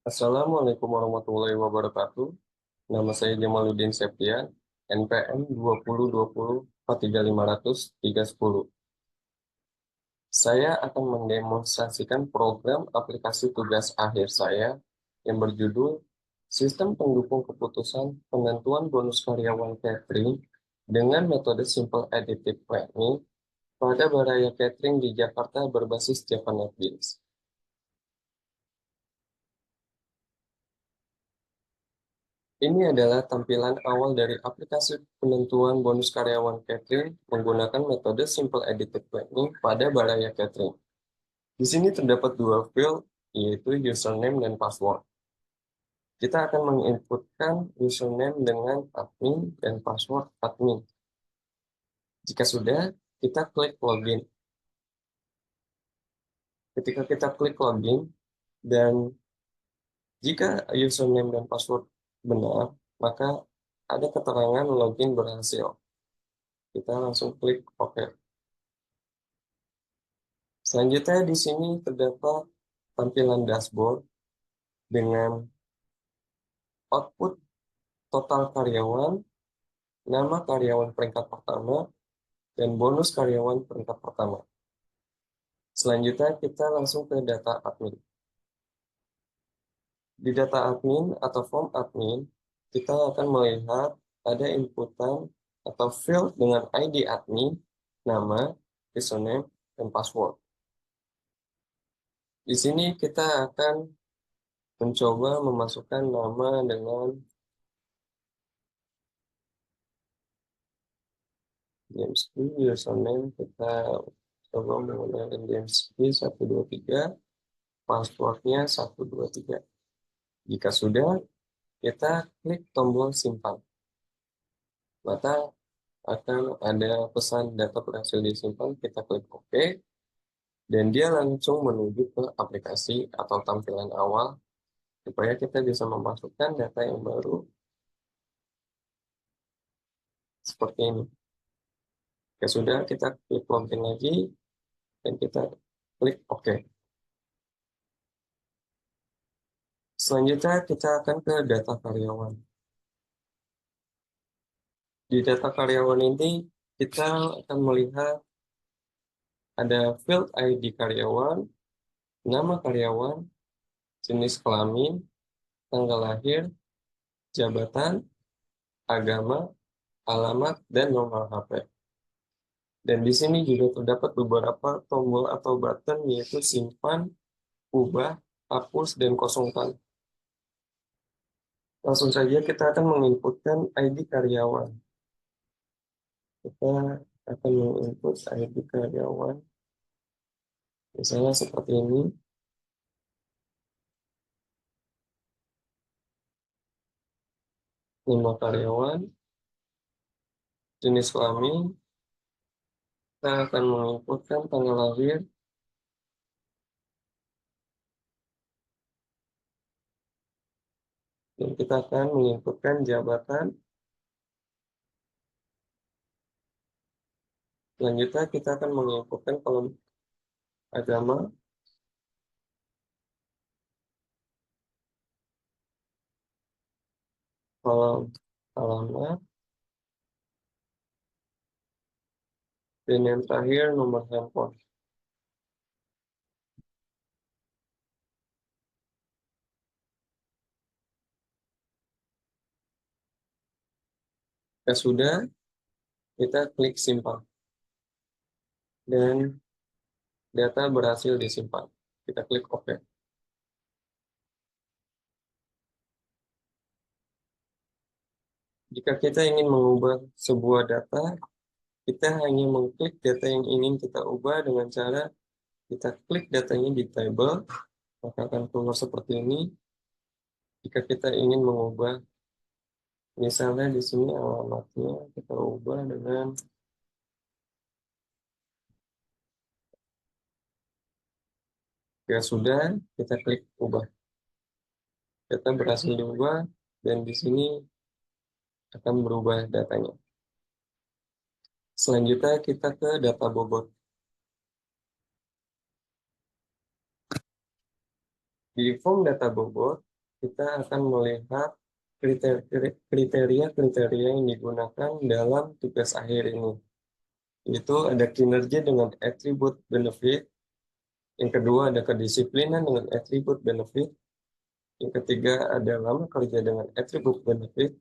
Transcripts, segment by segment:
Assalamualaikum warahmatullahi wabarakatuh. Nama saya Jamaluddin Septian, NPM 2020 43500 Saya akan mendemonstrasikan program aplikasi tugas akhir saya yang berjudul Sistem Pendukung Keputusan Penentuan Bonus Karyawan Catering dengan metode Simple Additive Planning pada Baraya Catering di Jakarta berbasis Java NetBeans. Ini adalah tampilan awal dari aplikasi penentuan bonus karyawan catering menggunakan metode Simple Additive Planning pada Baraya Catering. Di sini terdapat dua field, yaitu username dan password. Kita akan menginputkan username dengan admin dan password admin. Jika sudah, kita klik login. Ketika kita klik login, dan jika username dan password benar, maka ada keterangan login berhasil. Kita langsung klik OK. Selanjutnya di sini terdapat tampilan dashboard dengan output total karyawan, nama karyawan peringkat pertama, dan bonus karyawan peringkat pertama. Selanjutnya kita langsung ke data admin. Di data admin atau form admin, kita akan melihat ada inputan atau field dengan ID admin, nama, username, dan password. Di sini kita akan mencoba memasukkan nama dengan James B, username kita coba menggunakan James B 123, passwordnya 123. Jika sudah, kita klik tombol simpan. Maka akan ada pesan data berhasil disimpan, kita klik OK, dan dia langsung menuju ke aplikasi atau tampilan awal, supaya kita bisa memasukkan data yang baru seperti ini. Jika sudah, kita klik login lagi, dan kita klik OK. Selanjutnya kita akan ke data karyawan. Di data karyawan ini kita akan melihat ada field ID karyawan, nama karyawan, jenis kelamin, tanggal lahir, jabatan, agama, alamat, dan nomor HP. Dan di sini juga terdapat beberapa tombol atau button, yaitu simpan, ubah, hapus, dan kosongkan. Langsung saja kita akan menginputkan ID karyawan. Kita akan menginput ID karyawan, misalnya seperti ini. Nama karyawan, jenis kelamin, kita akan menginputkan tanggal lahir, dan kita akan menginputkan jabatan. Selanjutnya kita akan menginputkan kolom agama, kolom alamat, dan yang terakhir nomor handphone. Jika sudah, kita klik simpan, dan data berhasil disimpan. Kita klik OK. Jika kita ingin mengubah sebuah data, kita hanya mengklik data yang ingin kita ubah dengan cara kita klik datanya di table, maka akan keluar seperti ini. Jika kita ingin mengubah, misalnya di sini alamatnya kita ubah dengan sudah, kita klik ubah. Data berhasil diubah, dan di sini akan berubah datanya. Selanjutnya kita ke data bobot. Di form data bobot, kita akan melihat kriteria-kriteria yang digunakan dalam tugas akhir ini. Itu ada kinerja dengan atribut benefit, yang kedua ada kedisiplinan dengan atribut benefit, yang ketiga ada lama kerja dengan atribut benefit,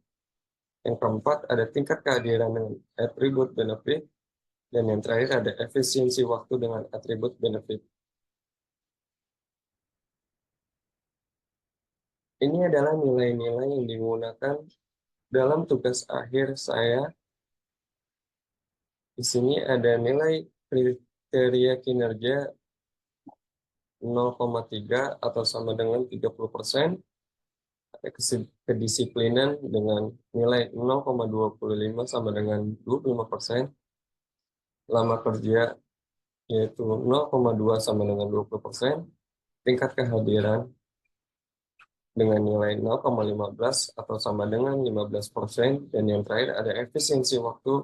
yang keempat ada tingkat kehadiran dengan atribut benefit, dan yang terakhir ada efisiensi waktu dengan atribut benefit. Ini adalah nilai-nilai yang digunakan dalam tugas akhir saya. Di sini ada nilai kriteria kinerja 0,3 atau sama dengan 30%, ada kedisiplinan dengan nilai 0,25 sama dengan 25%, lama kerja yaitu 0,2 sama dengan 20%, tingkat kehadiran dengan nilai 0,15 atau sama dengan 15%, dan yang terakhir ada efisiensi waktu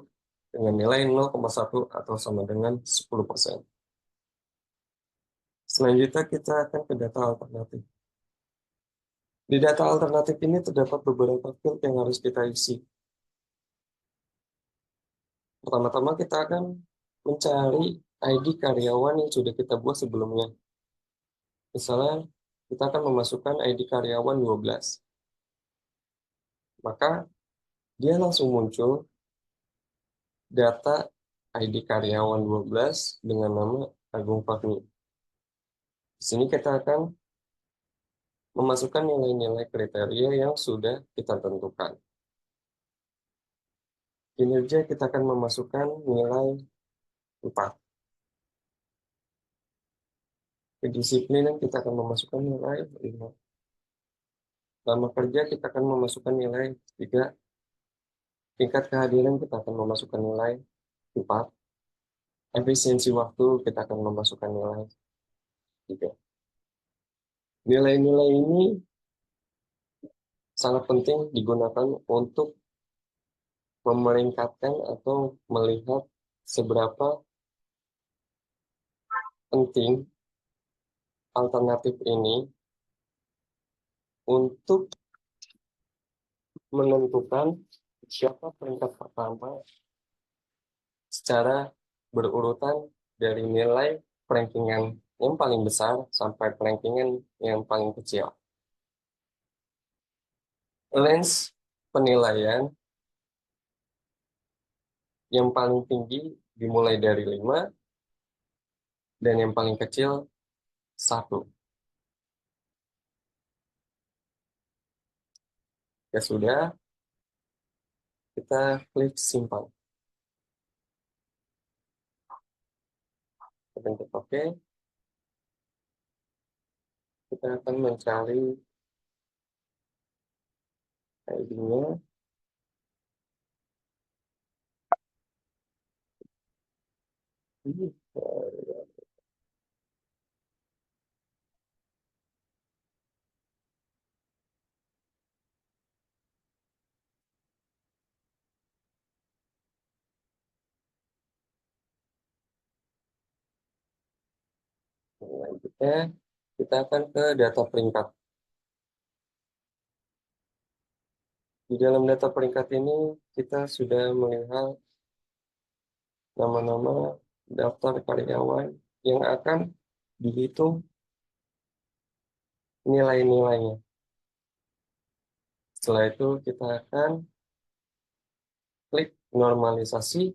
dengan nilai 0,1 atau sama dengan 10%. Selanjutnya kita akan ke data alternatif. Di data alternatif ini terdapat beberapa field yang harus kita isi. Pertama-tama kita akan mencari ID karyawan yang sudah kita buat sebelumnya. Misalnya, kita akan memasukkan ID karyawan 12. Maka, dia langsung muncul data ID karyawan 12 dengan nama Agung Fahmi. Di sini kita akan memasukkan nilai-nilai kriteria yang sudah kita tentukan. Kinerja kita akan memasukkan nilai 4. Kedisiplinan kita akan memasukkan nilai 5. Lama kerja kita akan memasukkan nilai 3. Tingkat kehadiran kita akan memasukkan nilai 4. Efisiensi waktu kita akan memasukkan nilai 3. Nilai-nilai ini sangat penting digunakan untuk memeringkatkan atau melihat seberapa penting alternatif ini untuk menentukan siapa peringkat pertama secara berurutan dari nilai rankingan yang paling besar sampai rankingan yang paling kecil. Range penilaian yang paling tinggi dimulai dari 5 dan yang paling kecil 1. Ya sudah, kita klik simpan. Kita klik OK. Kita akan mencari ID-nya. Selanjutnya, kita akan ke data peringkat. Di dalam data peringkat ini, kita sudah melihat nama-nama daftar karyawan yang akan dihitung nilai-nilainya. Setelah itu, kita akan klik normalisasi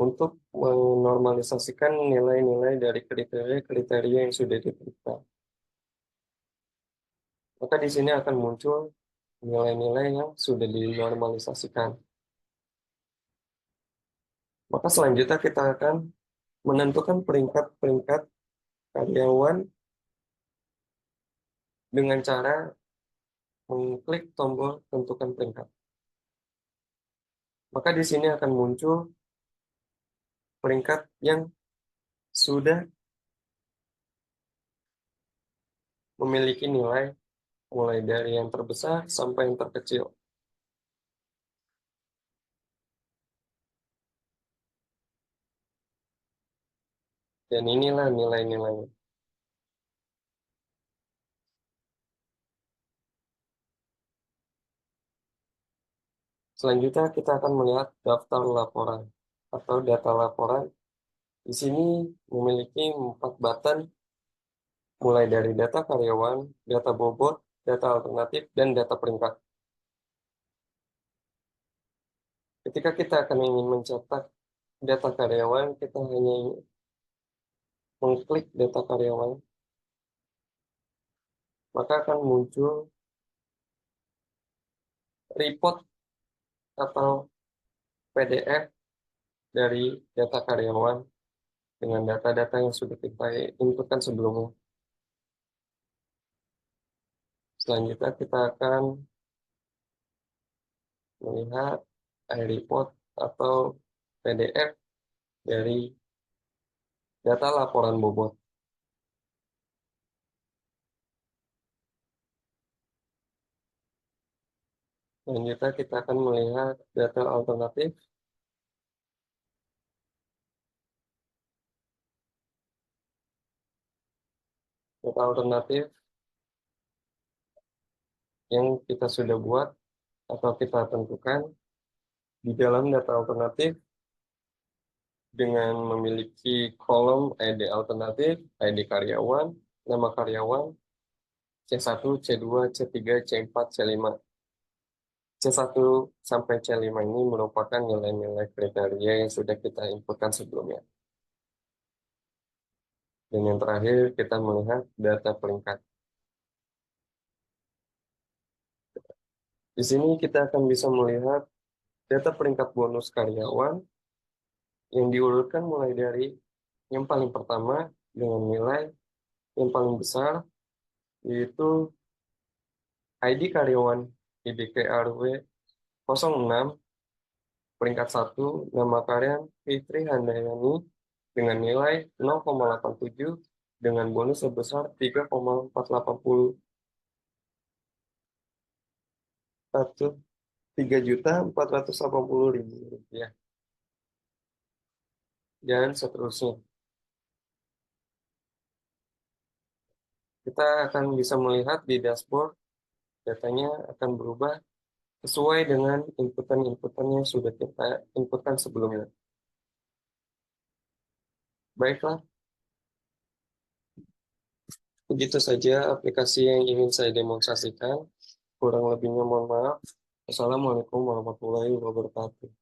untuk menormalisasikan nilai-nilai dari kriteria-kriteria yang sudah ditentukan. Maka di sini akan muncul nilai-nilai yang sudah dinormalisasikan. Maka selanjutnya kita akan menentukan peringkat-peringkat karyawan dengan cara mengklik tombol tentukan peringkat. Maka di sini akan muncul peringkat yang sudah memiliki nilai mulai dari yang terbesar sampai yang terkecil. Dan inilah nilai-nilainya. Selanjutnya kita akan melihat daftar laporan atau data laporan. Di sini memiliki 4 button, mulai dari data karyawan, data bobot, data alternatif, dan data peringkat. Ketika kita akan ingin mencetak data karyawan, kita hanya mengklik data karyawan, maka akan muncul report atau PDF dari data karyawan dengan data-data yang sudah kita inputkan sebelumnya. Selanjutnya kita akan melihat iReport atau PDF dari data laporan bobot. Selanjutnya kita akan melihat data alternatif. Data alternatif yang kita sudah buat atau kita tentukan di dalam data alternatif dengan memiliki kolom ID alternatif, ID karyawan, nama karyawan, C1, C2, C3, C4, C5. C1 sampai C5 ini merupakan nilai-nilai kriteria yang sudah kita inputkan sebelumnya. Dan yang terakhir kita melihat data peringkat. Di sini kita akan bisa melihat data peringkat bonus karyawan yang diurutkan mulai dari yang paling pertama dengan nilai yang paling besar, yaitu ID karyawan IDKRW 06, peringkat 1, nama karyawan Fitri Handayani dengan nilai 0,87 dengan bonus sebesar 3,480 Rp3.480.000 dan seterusnya. Kita akan bisa melihat di dashboard datanya akan berubah sesuai dengan inputan-inputan yang sudah kita inputkan sebelumnya. Baiklah, begitu saja aplikasi yang ingin saya demonstrasikan. Kurang lebihnya mohon maaf. Assalamualaikum warahmatullahi wabarakatuh.